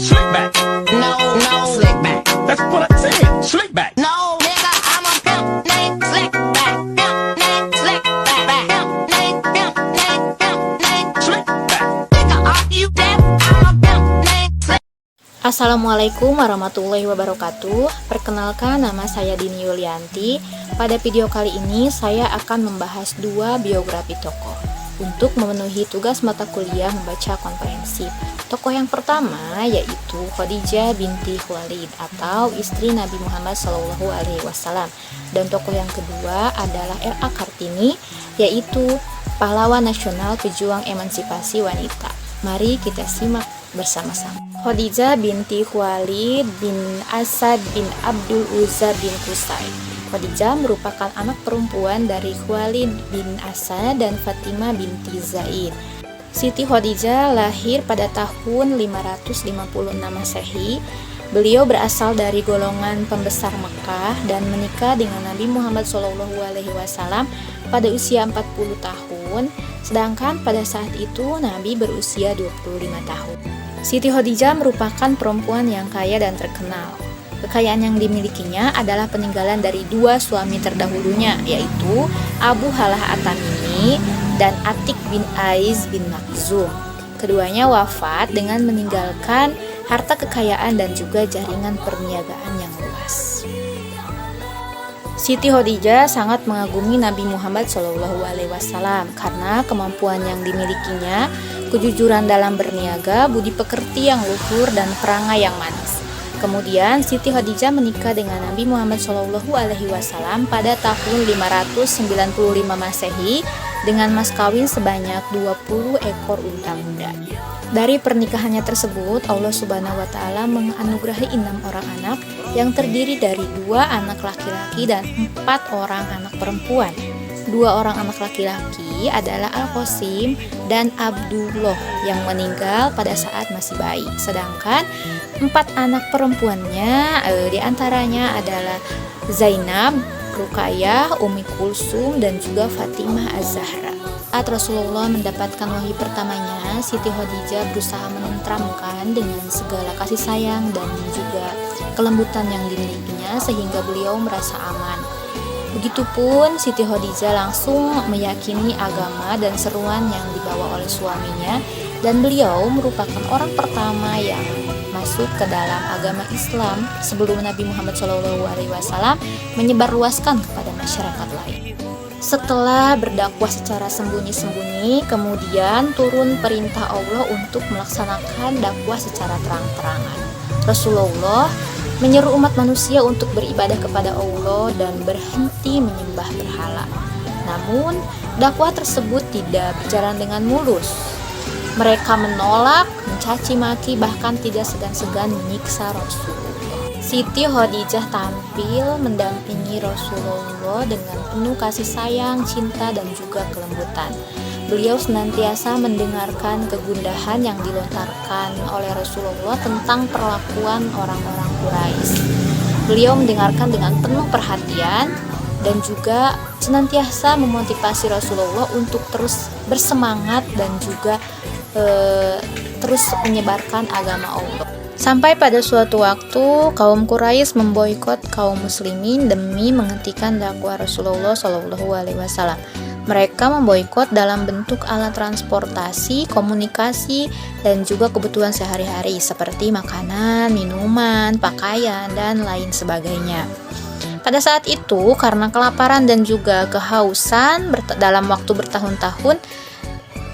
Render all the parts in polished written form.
Slick back. No, slick back. That's what I said. Slick back. No, nigga, I'm a pimp named Slick back. Pimp named Slick back. Pimp named Slick back. Nigga, are you deaf? I'm a pimp named Slick. Assalamualaikum warahmatullahi wabarakatuh. Perkenalkan, nama saya Dini Yulianti. Pada video kali ini saya akan membahas dua biografi tokoh untuk memenuhi tugas mata kuliah membaca komprehensif. Tokoh yang pertama yaitu Khadijah binti Khuwailid atau istri Nabi Muhammad SAW, dan tokoh yang kedua adalah R.A. Kartini yaitu pahlawan nasional pejuang emansipasi wanita. Mari kita simak bersama-sama. Khadijah binti Khuwailid bin Asad bin Abdul Uzza bin Qusay. Khadijah merupakan anak perempuan dari Khuwailid bin Asad dan Fatimah binti Zaid. Siti Khadijah lahir pada tahun 556 Masehi. Beliau berasal dari golongan pembesar Mekah dan menikah dengan Nabi Muhammad SAW pada usia 40 tahun, sedangkan pada saat itu Nabi berusia 25 tahun. Siti Khadijah merupakan perempuan yang kaya dan terkenal. Kekayaan yang dimilikinya adalah peninggalan dari dua suami terdahulunya, yaitu Abu Halah At-Tamimi dan Atik bin Aiz bin Makhzum. Keduanya wafat dengan meninggalkan harta kekayaan dan juga jaringan perniagaan yang luas. Siti Khadijah sangat mengagumi Nabi Muhammad SAW karena kemampuan yang dimilikinya, kejujuran dalam berniaga, budi pekerti yang luhur, dan perangai yang manis. Kemudian Siti Khadijah menikah dengan Nabi Muhammad SAW pada tahun 595 Masehi dengan mas kawin sebanyak 20 ekor unta muda. Dari pernikahannya tersebut, Allah Subhanahu wa Ta'ala menganugerahi 6 orang anak yang terdiri dari 2 anak laki-laki dan 4 orang anak perempuan. 2 orang anak laki-laki adalah Al-Qasim dan Abdullah yang meninggal pada saat masih bayi. Sedangkan 4 anak perempuannya diantaranya adalah Zainab, Ruqayyah, Ummi Kulsum, dan juga Fatimah Az-Zahra. Saat Rasulullah mendapatkan wahyu pertamanya, Siti Khadijah berusaha menenteramkan dengan segala kasih sayang dan juga kelembutan yang dimilikinya sehingga beliau merasa aman. Begitupun Siti Khadijah langsung meyakini agama dan seruan yang dibawa oleh suaminya, dan beliau merupakan orang pertama yang masuk ke dalam agama Islam sebelum Nabi Muhammad SAW menyebarluaskan kepada masyarakat lain. Setelah berdakwah secara sembunyi-sembunyi, kemudian turun perintah Allah untuk melaksanakan dakwah secara terang-terangan. Rasulullah menyeru umat manusia untuk beribadah kepada Allah dan berhenti menyembah berhala. Namun, dakwah tersebut tidak berjalan dengan mulus. Mereka menolak, mencaci maki, bahkan tidak segan-segan menyiksa Rasulullah. Siti Khadijah tampil mendampingi Rasulullah dengan penuh kasih sayang, cinta, dan juga kelembutan. Beliau senantiasa mendengarkan kegundahan yang dilontarkan oleh Rasulullah tentang perlakuan orang-orang Quraisy. Beliau mendengarkan dengan penuh perhatian dan juga senantiasa memotivasi Rasulullah untuk terus bersemangat dan juga terus menyebarkan agama Allah. Sampai pada suatu waktu kaum Quraisy memboikot kaum muslimin demi menghentikan dakwah Rasulullah SAW. Mereka memboikot dalam bentuk alat transportasi, komunikasi, dan juga kebutuhan sehari-hari seperti makanan, minuman, pakaian, dan lain sebagainya. Pada saat itu, karena kelaparan dan juga kehausan dalam waktu bertahun-tahun,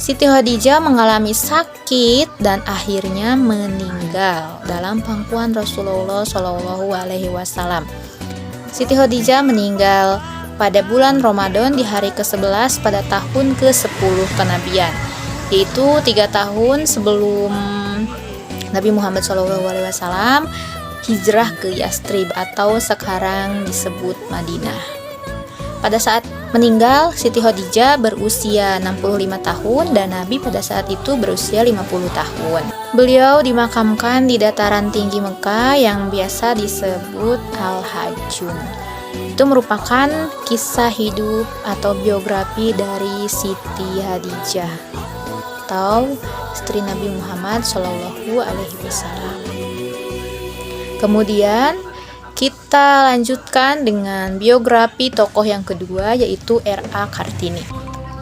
Siti Khadijah mengalami sakit dan akhirnya meninggal dalam pangkuan Rasulullah SAW. Siti Khadijah meninggal pada bulan Ramadan di hari ke-11 pada tahun ke-10 kenabian, yaitu 3 tahun sebelum Nabi Muhammad SAW hijrah ke Yastrib atau sekarang disebut Madinah. Pada saat meninggal, Siti Khadijah berusia 65 tahun dan Nabi pada saat itu berusia 50 tahun. Beliau dimakamkan di dataran tinggi Mekah yang biasa disebut Al-Hajjun. Itu merupakan kisah hidup atau biografi dari Siti Khadijah atau istri Nabi Muhammad SAW. Kemudian kita lanjutkan dengan biografi tokoh yang kedua, yaitu R.A. Kartini.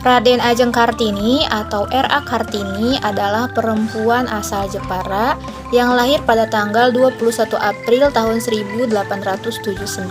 Raden Ajeng Kartini atau R.A. Kartini adalah perempuan asal Jepara yang lahir pada tanggal 21 April tahun 1879.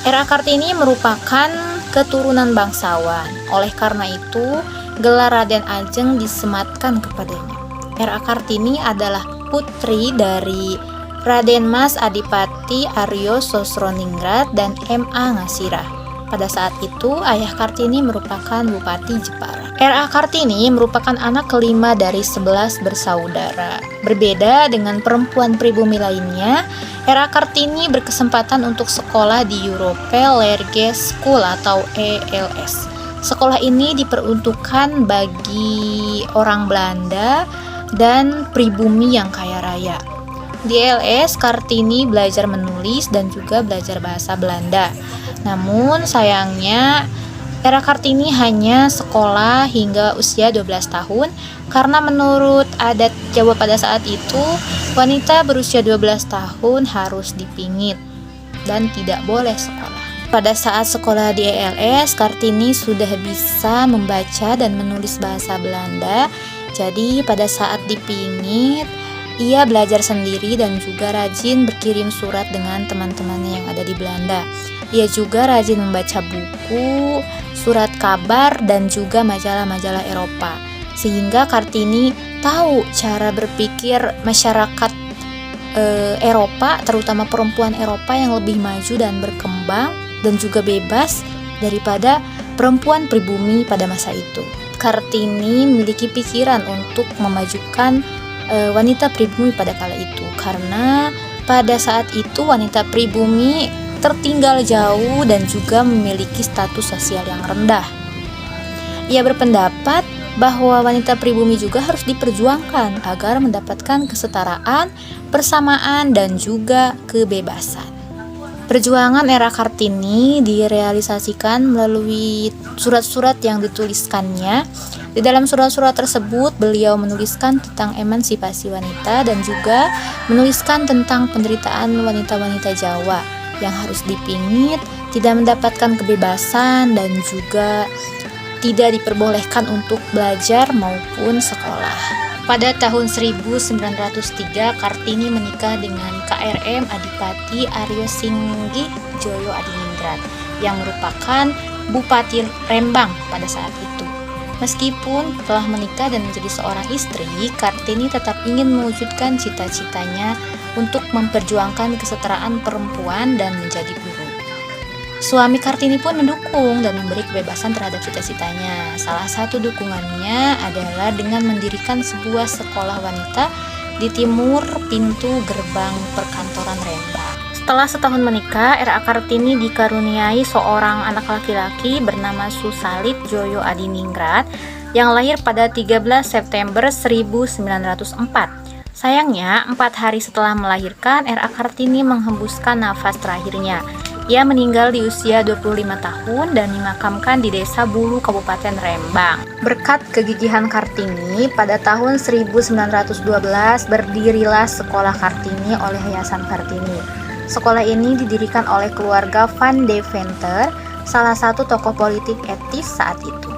R.A. Kartini merupakan keturunan bangsawan. Oleh karena itu, gelar Raden Ajeng disematkan kepadanya. R.A. Kartini adalah putri dari Raden Mas Adipati Aryo Sosroningrat dan M.A. Ngasirah. Pada saat itu, ayah Kartini merupakan Bupati Jepara. R.A. Kartini merupakan anak kelima dari 11 bersaudara. Berbeda dengan perempuan pribumi lainnya, R.A. Kartini berkesempatan untuk sekolah di Europel Lerge School atau ELS. Sekolah ini diperuntukkan bagi orang Belanda dan pribumi yang kaya raya. Di ELS, Kartini belajar menulis dan juga belajar bahasa Belanda. Namun sayangnya R.A. Kartini hanya sekolah hingga usia 12 tahun karena menurut adat Jawa pada saat itu, wanita berusia 12 tahun harus dipingit dan tidak boleh sekolah. Pada saat sekolah di ELS, Kartini sudah bisa membaca dan menulis bahasa Belanda. Jadi pada saat dipingit, ia belajar sendiri dan juga rajin berkirim surat dengan teman-temannya yang ada di Belanda. Ia juga rajin membaca buku, surat kabar, dan juga majalah-majalah Eropa. Sehingga Kartini tahu cara berpikir masyarakat Eropa, terutama perempuan Eropa yang lebih maju dan berkembang dan juga bebas daripada perempuan pribumi pada masa itu. Kartini memiliki pikiran untuk memajukan wanita pribumi pada kala itu, karena pada saat itu wanita pribumi tertinggal jauh dan juga memiliki status sosial yang rendah. Ia berpendapat bahwa wanita pribumi juga harus diperjuangkan agar mendapatkan kesetaraan, persamaan, dan juga kebebasan. Perjuangan R.A. Kartini direalisasikan melalui surat-surat yang dituliskannya. Di dalam surat-surat tersebut, beliau menuliskan tentang emansipasi wanita dan juga menuliskan tentang penderitaan wanita-wanita Jawa yang harus dipingit, tidak mendapatkan kebebasan, dan juga tidak diperbolehkan untuk belajar maupun sekolah. Pada tahun 1903, Kartini menikah dengan KRM Adipati Aryo Singgi Joyo Adiningrat yang merupakan Bupati Rembang pada saat itu. Meskipun telah menikah dan menjadi seorang istri, Kartini tetap ingin mewujudkan cita-citanya untuk memperjuangkan kesetaraan perempuan dan menjadi guru. Suami Kartini pun mendukung dan memberi kebebasan terhadap cita-citanya. Salah satu dukungannya adalah dengan mendirikan sebuah sekolah wanita di timur pintu gerbang perkantoran Rembang. Setelah setahun menikah, R.A. Kartini dikaruniai seorang anak laki-laki bernama Susalit Joyo Adiningrat yang lahir pada 13 September 1904. Sayangnya, 4 hari setelah melahirkan, R.A. Kartini menghembuskan nafas terakhirnya. Ia meninggal di usia 25 tahun dan dimakamkan di Desa Bulu, Kabupaten Rembang. Berkat kegigihan Kartini, pada tahun 1912 berdirilah Sekolah Kartini oleh Yayasan Kartini. Sekolah ini didirikan oleh keluarga Van Deventer, salah satu tokoh politik etis saat itu.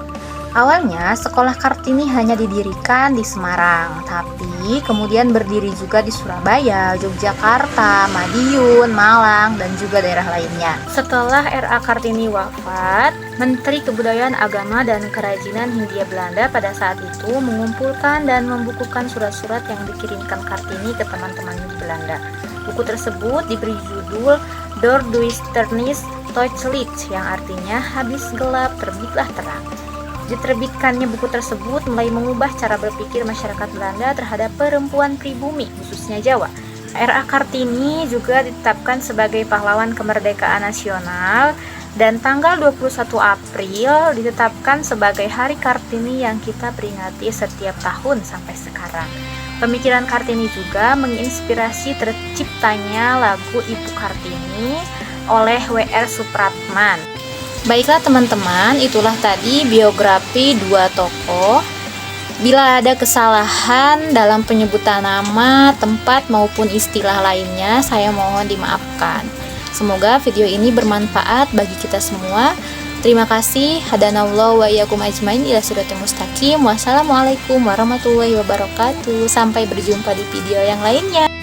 Awalnya, Sekolah Kartini hanya didirikan di Semarang, tapi kemudian berdiri juga di Surabaya, Yogyakarta, Madiun, Malang, dan juga daerah lainnya. Setelah R.A. Kartini wafat, Menteri Kebudayaan Agama dan Kerajinan Hindia Belanda pada saat itu mengumpulkan dan membukukan surat-surat yang dikirimkan Kartini ke teman-temannya di Belanda. Buku tersebut diberi judul Door Duisternis Toodslicht, yang artinya habis gelap terbitlah terang. Diterbitkannya buku tersebut mulai mengubah cara berpikir masyarakat Belanda terhadap perempuan pribumi, khususnya Jawa. R.A. Kartini juga ditetapkan sebagai pahlawan kemerdekaan nasional dan tanggal 21 April ditetapkan sebagai Hari Kartini yang kita peringati setiap tahun sampai sekarang. Pemikiran Kartini juga menginspirasi terciptanya lagu Ibu Kartini oleh W.R. Supratman. Baiklah teman-teman, itulah tadi biografi dua tokoh Bila ada kesalahan dalam penyebutan nama, tempat, maupun istilah lainnya, saya mohon dimaafkan. Semoga video ini bermanfaat bagi kita semua. Terima kasih. Hadanallahu wa iyyakum ajmain ila siratal mustaqim. Wassalamualaikum warahmatullahi wabarakatuh. Sampai berjumpa di video yang lainnya.